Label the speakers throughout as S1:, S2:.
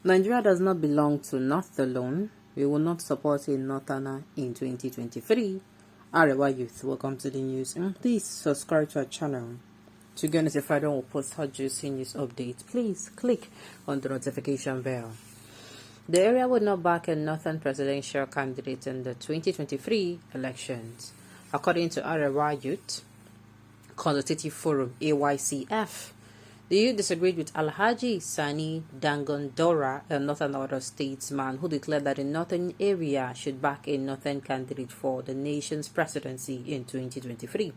S1: Nigeria does not belong to North alone. We will not support a Northerner in 2023. Arewa youth, welcome to the news. And please subscribe to our channel. To get notified when we post hot juicy news updates, please click on the notification bell. The area would not back a Northern presidential candidate in the 2023 elections. According to Arewa Youth Consultative Forum, AYCF, the youth disagreed with Alhaji Sani Dangon Dora, a Northern Order statesman who declared that the Northern area should back a Northern candidate for the nation's presidency in 2023.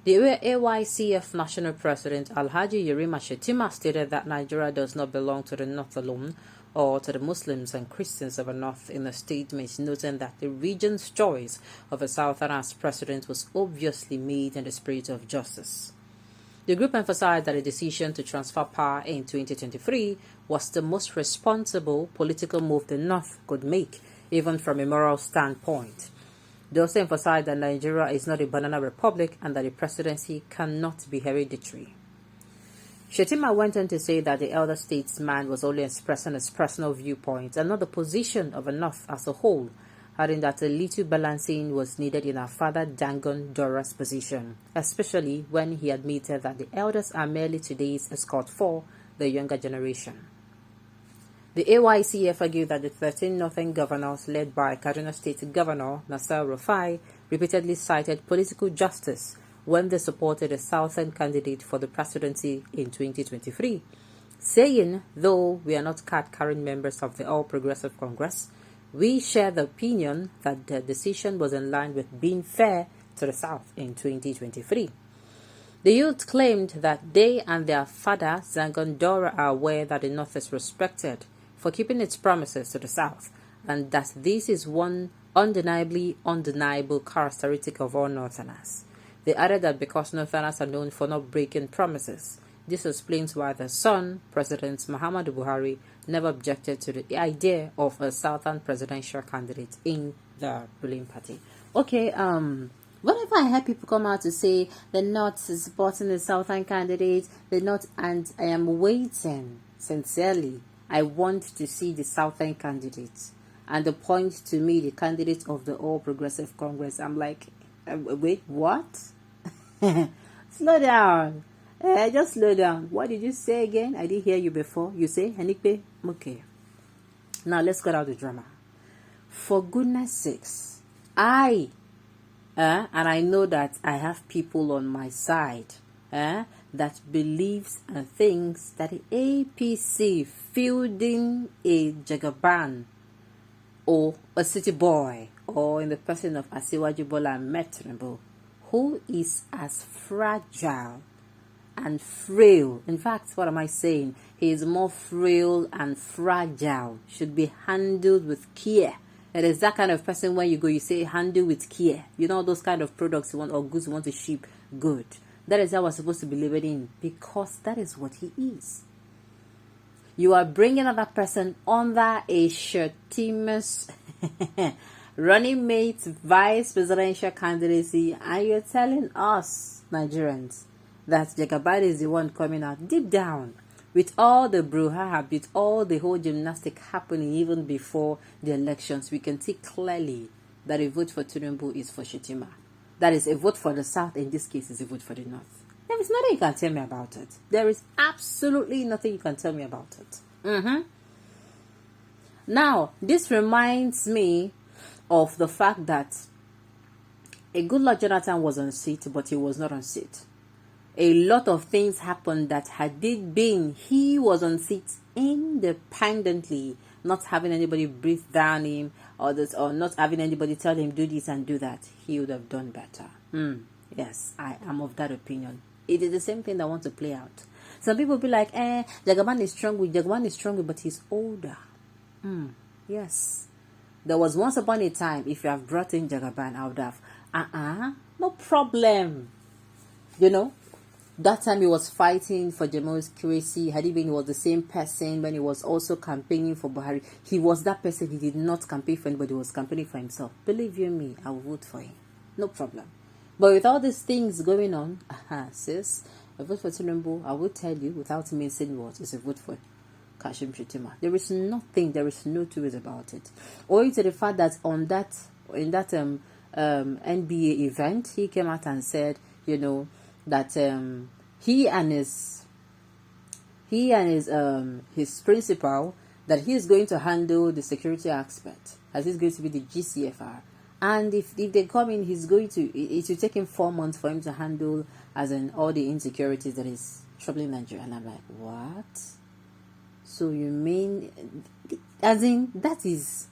S1: The AYCF National President Alhaji Yerima Shetima stated that Nigeria does not belong to the North alone or to the Muslims and Christians of the North in a statement, noting that the region's choice of a Southerner's president was obviously made in the spirit of justice. The group emphasized that the decision to transfer power in 2023 was the most responsible political move the North could make, even from a moral standpoint. They also emphasized that Nigeria is not a banana republic and that the presidency cannot be hereditary. Shetima went on to say that the elder statesman was only expressing his personal viewpoint and not the position of the North as a whole, adding that a little balancing was needed in our father Dangon Dora's position, especially when he admitted that the elders are merely today's escort for the younger generation. The AYCF argued that the 13 Northern governors led by Kaduna State Governor Nasser Rufai repeatedly cited political justice when they supported a Southern candidate for the presidency in 2023, saying, though we are not card-carrying members of the All Progressive Congress, we share the opinion that the decision was in line with being fair to the South in 2023. The youth claimed that they and their father, Zangon Dora, are aware that the North is respected for keeping its promises to the South, and that this is one undeniable characteristic of all Northerners. They added that because Northerners are known for not breaking promises, this explains why their son, President Muhammadu Buhari, never objected to the idea of a Southern presidential candidate in the ruling party. Okay, whenever I hear people come out to say they're not supporting the Southern candidate, they're not, and I am waiting, sincerely, I want to see the Southern candidate. And the point to me, the candidate of the All Progressive Congress, I'm like, wait, what? Slow down. Just slow down. What did you say again? I didn't hear you before. You say, Henikpe? Okay. Now let's cut out the drama. For goodness sakes, and I know that I have people on my side, that believes and thinks that the APC fielding a Jagaban or a city boy, or in the person of Asiwaju Bola Ahmed Tinubu, who is as fragile and frail. In fact, what am I saying? He is more frail and fragile, should be handled with care. It is that kind of person when you go, you say handle with care. You know those kind of products you want or goods you want to ship good. That is how we're supposed to be living in, because that is what he is. You are bringing another person under a Shetima's running mate vice presidential candidacy, and you're telling us, Nigerians, that Jagaban is the one coming out deep down with all the brouhaha, with all the whole gymnastic happening even before the elections. We can see clearly that a vote for Tinubu is for Shetima. That is, a vote for the South in this case is a vote for the North. There is nothing you can tell me about it. There is absolutely nothing you can tell me about it. Now, this reminds me of the fact that a Goodluck Jonathan was on seat, but he was not on seat. A lot of things happened that had it been he was on seat independently, not having anybody breathe down him or not having anybody tell him do this and do that, he would have done better. Yes, I am of that opinion. It is the same thing that I want to play out. Some people be like, Jagaban is strong, but he's older. Yes. There was once upon a time, if you have brought in Jagaban, I would have, no problem. You know, that time he was fighting for democracy. Had he been, he was the same person when he was also campaigning for Buhari. He was that person. He did not campaign for anybody. He was campaigning for himself. Believe you me, I will vote for him. No problem. But with all these things going on, sis, a vote for Tinubu, I will tell you without mincing words, it's a vote for Kashim Shettima. There is nothing, there is no two ways about it. Owing to the fact that in that NBA event, he came out and said, that he and his principal, that he is going to handle the security aspect, as he's going to be the GCFR. And if they come in, it will take him 4 months for him to handle, as in all the insecurities that is troubling Nigeria. And I'm like, what? So you mean, as in, that is,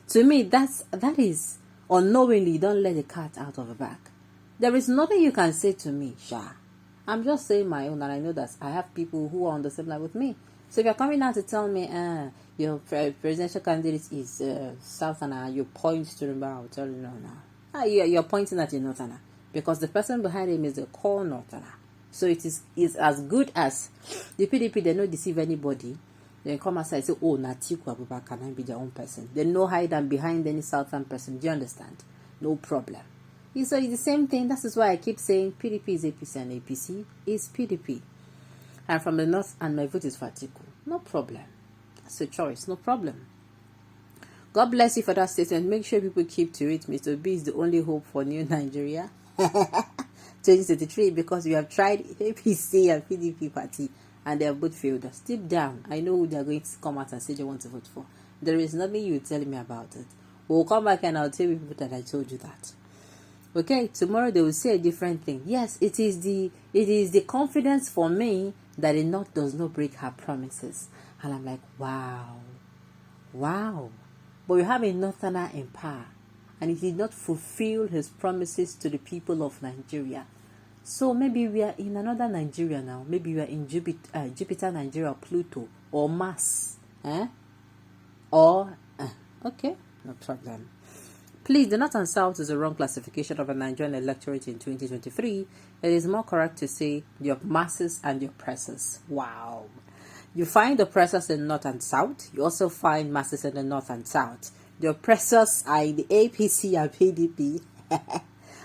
S1: to me, that is, unknowingly, don't let the cat out of the bag. There is nothing you can say to me, Sha. I'm just saying my own, and I know that I have people who are on the same line with me. So if you're coming out to tell me, your presidential candidate is Southerner, you point to him, I'll tell you no now. You're pointing at your Northerner, because the person behind him is the core Northerner. So it's as good as the PDP. They don't deceive anybody. They come outside and say, oh, Natiku Abubakar can I be their own person. They no hide them behind any Southern person. Do you understand? No problem. So it's the same thing. That is why I keep saying PDP is APC and APC is PDP. I'm from the north and my vote is for Atiku. No problem. That's a choice. No problem. God bless you for that statement. Make sure people keep to it. Mr. B is the only hope for new Nigeria 2023, because we have tried APC and PDP party and they have both failed us. Deep down, I know who they are going to come out and say they want to vote for. There is nothing you tell me about it. We'll come back and I'll tell you people that I told you that. Okay, tomorrow they will say a different thing. Yes, it is the confidence for me that the North does not break her promises. And I'm like, wow. But you have a Northerner in power, and he did not fulfill his promises to the people of Nigeria. So maybe we are in another Nigeria now. Maybe we are in Jupiter, Nigeria, Pluto, or Mars. Okay, no problem. Please, the North and South is a wrong classification of a Nigerian electorate in 2023. It is more correct to say the masses and the oppressors. Wow. You find oppressors in North and South. You also find masses in the North and South. The oppressors are in the APC and PDP.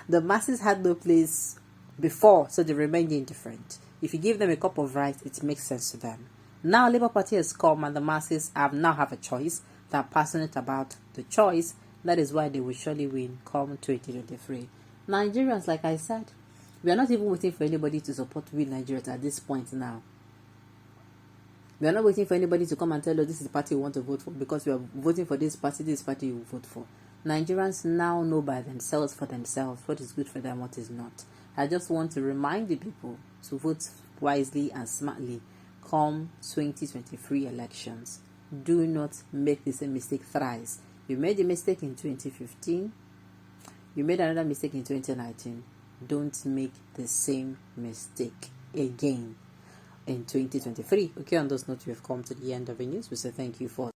S1: The masses had no place before, so they remained indifferent. If you give them a cup of rice, it makes sense to them. Now Labour Party has come and the masses now have a choice. They are passionate about the choice. That is why they will surely win come 2023. Nigerians, like I said, we are not even waiting for anybody to support we Nigerians at this point now. We are not waiting for anybody to come and tell us this is the party we want to vote for, because we are voting for this party you will vote for. Nigerians now know by themselves for themselves what is good for them, what is not. I just want to remind the people to vote wisely and smartly come 2023 elections. Do not make the same mistake thrice. You made a mistake in 2015. You made another mistake in 2019. Don't make the same mistake again in 2023. Okay, on those notes, we have come to the end of the news. We say thank you for